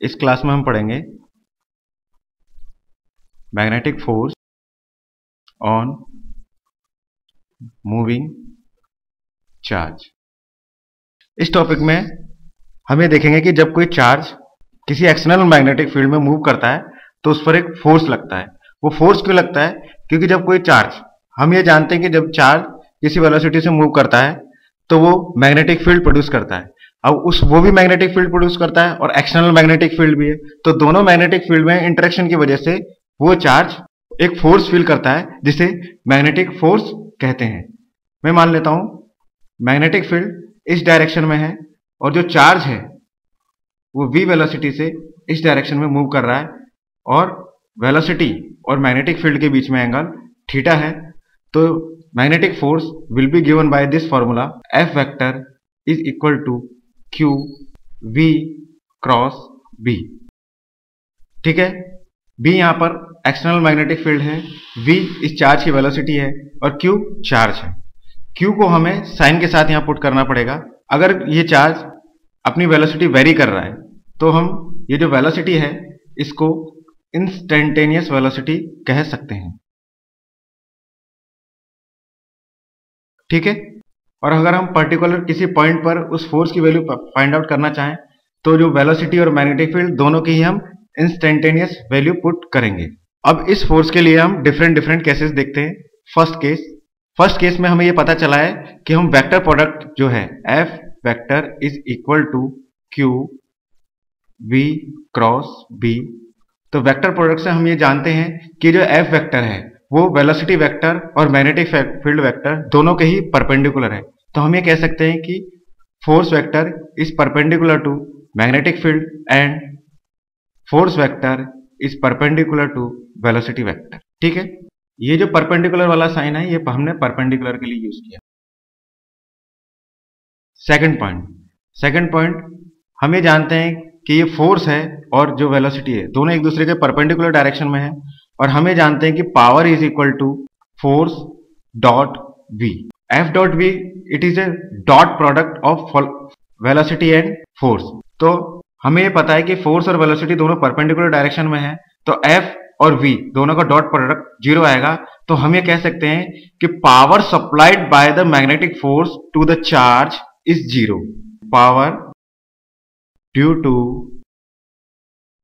इस क्लास में हम पढ़ेंगे magnetic force on moving charge. इस टॉपिक में हम ये देखेंगे कि जब कोई चार्ज किसी एक्सटर्नल मैग्नेटिक फील्ड में मूव करता है तो उस पर एक फोर्स लगता है। वो फोर्स क्यों लगता है? क्योंकि जब कोई चार्ज, हम ये जानते हैं कि जब चार्ज किसी वेलोसिटी से मूव करता है तो वो मैग्नेटिक फील्ड प्रोड्यूस करता है। अब वो भी मैग्नेटिक फील्ड प्रोड्यूस करता है और एक्सटर्नल मैग्नेटिक फील्ड भी है, तो दोनों मैग्नेटिक फील्ड में इंटरेक्शन की वजह से वो चार्ज एक फोर्स फील करता है जिसे मैग्नेटिक फोर्स कहते हैं। मैं मान लेता हूं मैग्नेटिक फील्ड इस डायरेक्शन में है और जो चार्ज है वो v वेलोसिटी से इस डायरेक्शन में मूव कर रहा है और वेलोसिटी और मैग्नेटिक फील्ड के बीच में एंगल थीटा है। तो magnetic force will be given by this formula, F vector is equal to q v cross b। ठीक है, b यहां पर एक्सटर्नल मैग्नेटिक फील्ड है, v इस चार्ज की वेलोसिटी है और q चार्ज है। q को हमें साइन के साथ यहां पुट करना पड़ेगा। अगर ये चार्ज अपनी वेलोसिटी वेरी कर रहा है तो हम ये जो वेलोसिटी है इसको इंस्टेंटेनियस वेलोसिटी कह सकते हैं। ठीक है, और अगर हम पर्टिकुलर किसी पॉइंट पर उस फोर्स की वैल्यू फाइंड आउट करना चाहें तो जो वेलोसिटी और मैग्नेटिक फील्ड दोनों की ही हम इंस्टेंटेनियस वैल्यू पुट करेंगे। अब इस फोर्स के लिए हम डिफरेंट केसेस देखते हैं। फर्स्ट केस में हमें ये पता चला है कि हम वेक्टर प्रोडक्ट जो है F vector is equal to Q V cross B। तो वेक्टर प्रोडक्ट से हम ये जानते हैं कि जो F वेक्टर है वो वेलोसिटी वेक्टर और मैग्नेटिक फील्ड वेक्टर दोनों के ही परपेंडिकुलर है। तो हम ये कह सकते हैं कि force vector is perpendicular to magnetic field and force vector is perpendicular to velocity vector. ठीक है, ये जो परपेंडिकुलर वाला साइन है ये हमने परपेंडिकुलर के लिए यूज किया। सेकंड पॉइंट हम ये जानते हैं कि ये फोर्स है और जो वेलोसिटी है दोनों एक दूसरे के परपेंडिकुलर डायरेक्शन में है और हमें जानते हैं कि power is equal to force dot v। F dot v it is a dot product of velocity and force. तो हमें ये पता है कि फोर्स और वेलोसिटी दोनों परपेंडिकुलर डायरेक्शन में है तो F और v दोनों का डॉट प्रोडक्ट 0 आएगा। तो हम ये कह सकते हैं कि power supplied by the magnetic force to the charge is 0। Power due to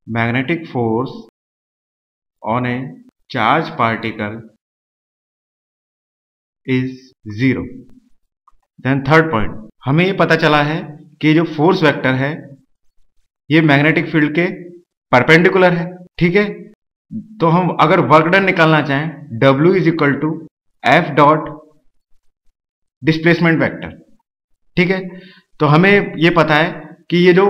magnetic force on a charged particle is 0। Then third point, हमें ये पता चला है कि जो फोर्स वेक्टर है ये मैग्नेटिक फील्ड के परपेंडिकुलर है। ठीक है, तो हम अगर वर्क डन निकालना चाहें W is equal to F dot displacement vector. ठीक है, तो हमें ये पता है कि ये जो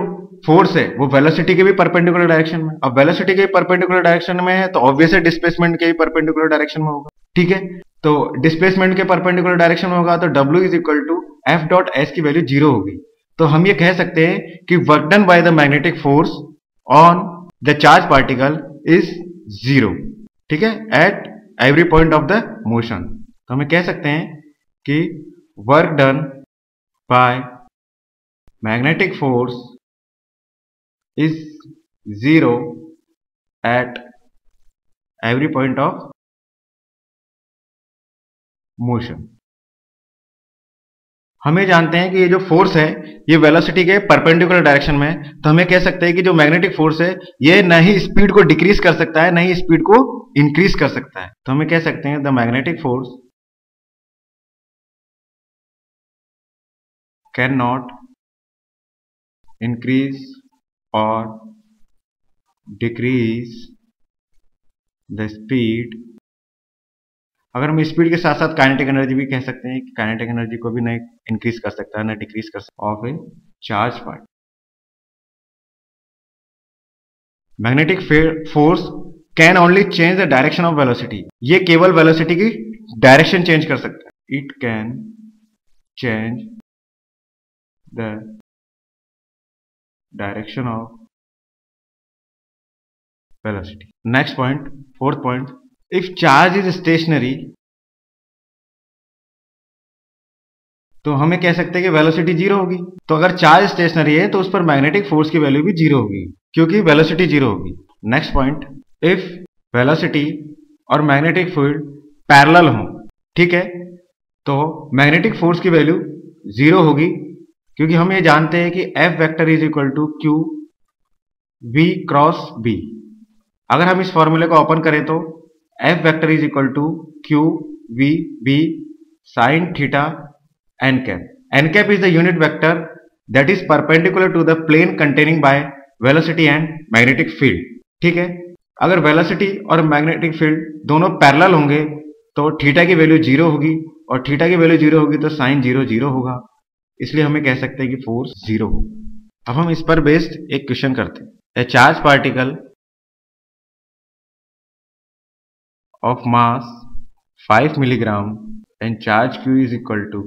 फोर्स है वो वेलोसिटी के भी परपेंडिकुलर डायरेक्शन में, अब वेलोसिटी के परपेंडिकुलर डायरेक्शन में है तो ऑब्वियसली डिस्प्लेसमेंट के भी परपेंडिकुलर डायरेक्शन में होगा। ठीक है, तो डिस्प्लेसमेंट के परपेंडिकुलर डायरेक्शन में होगा तो W is equal to F dot S की वैल्यू 0 होगी। तो हम ये कह सकते हैं कि work done by the magnetic force on the charge particle is 0। ठीक है, at every point of the motion. तो हमें कह सकते हैं कि work done by magnetic force is 0 at every point of motion। हमें जानते हैं कि ये जो फोर्स है ये वेलोसिटी के परपेंडिकुलर डायरेक्शन में है, तो हमें कह सकते हैं कि जो मैग्नेटिक फोर्स है ये न ही स्पीड को डिक्रीज कर सकता है न ही स्पीड को इंक्रीज कर सकता है। तो हमें कह सकते हैं the magnetic force can not increase और डिक्रीज द स्पीड। अगर हम स्पीड के साथ साथ काइनेटिक एनर्जी भी कह सकते हैं कि काइनेटिक एनर्जी को भी न इंक्रीज कर सकता है न डिक्रीज कर सकता of A charge part. Magnetic force can only change the direction of velocity. ये केवल वेलोसिटी की डायरेक्शन चेंज कर सकता है। It can change the direction of velocity। Next point, fourth point, if charge is stationary तो हमें कह सकते हैं कि वेलोसिटी जीरो होगी। तो अगर चार्ज स्टेशनरी है तो उस पर मैग्नेटिक फोर्स की वैल्यू भी जीरो होगी, क्योंकि वेलोसिटी जीरो होगी। नेक्स्ट पॉइंट, इफ वेलोसिटी और मैग्नेटिक फील्ड पैरेलल हो, ठीक है, तो मैग्नेटिक फोर्स की वैल्यू जीरो होगी, क्योंकि हम ये जानते हैं कि F vector is equal to q v cross b. अगर हम इस फॉर्मूले को ओपन करें तो F vector is equal to q v b sine theta n cap. N cap is the unit vector that is perpendicular to the plane containing by velocity and magnetic field. ठीक है, अगर velocity और magnetic field दोनों parallel होंगे तो theta की value zero होगी, और थीटा की वैल्यू जीरो होगी तो साइन जीरो जीरो होगा, इसलिए हमें कह सकते हैं कि फोर्स जीरो होगा। अब हम इस पर बेस्ड एक क्वेश्चन करते हैं। ए charge particle of mass 5 milligram and charge q is equal to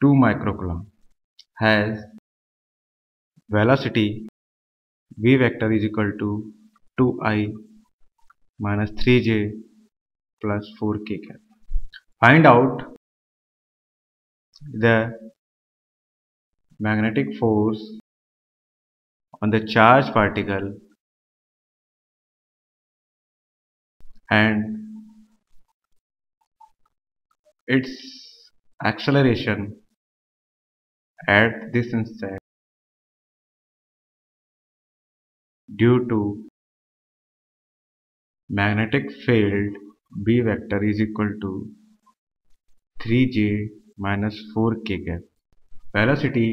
2 microcoulomb has velocity v vector is equal to 2I minus 3j plus 4k cap. Find out the magnetic force on the charged particle and its acceleration at this instant due to magnetic field B vector is equal to 3j minus 4k cap. Velocity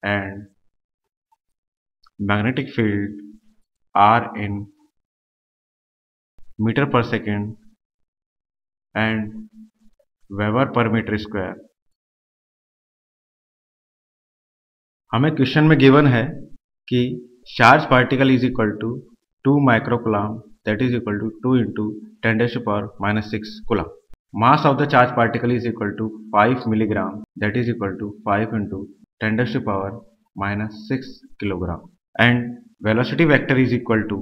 and magnetic field are in meter per second and Weber per meter square। हमें question में given है कि charge particle is equal to 2 microcoulomb that is equal to 2 into 10⁻⁻6 coulomb. Mass of the charge particle is equal to 5 milligram that is equal to 5 into 10⁻⁻6 kilogram and velocity vector is equal to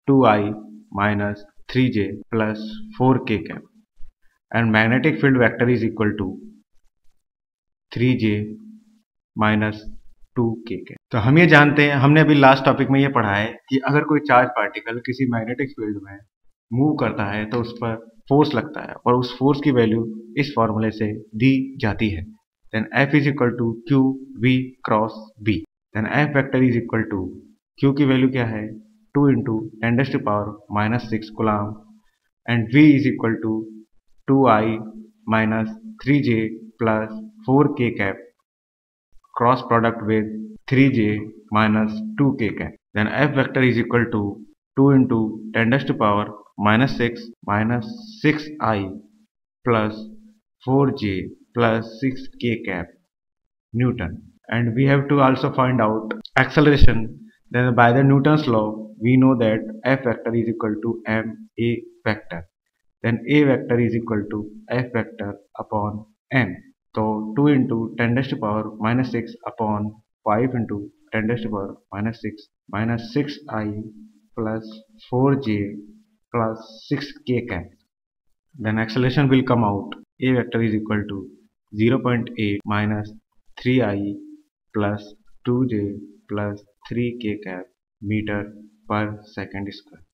2I minus 3j plus 4k cap and magnetic field vector is equal to 3j minus 2k cap। तो हम ये जानते हैं, हमने अभी last topic में ये पढ़ा है कि अगर कोई चार्ज पार्टिकल किसी मैग्नेटिक फील्ड में मूव करता है तो उस पर फोर्स लगता है, और उस फोर्स की वैल्यू इस फॉर्मूले से दी जाती है। Then F is equal to q v cross b. Then F vector is equal to q की वैल्यू क्या है 2 into 10⁻⁻6 coulomb and V is equal to 2I minus 3j plus 4k cap cross product with 3j minus 2k cap. Then F vector is equal to 2 into 10⁻⁻6 minus 6I plus 4j plus 6k cap Newton. And we have to also find out acceleration. Then by the Newton's law we know that F vector is equal to ma vector. Then a vector is equal to F vector upon n. So 2 into 10⁻⁻6 upon 5 into 10⁻⁻6 minus 6I plus 4j plus 6k cap. Then acceleration will come out. A vector is equal to 0.8 minus 3I plus 2j plus 3k cap meter per second square.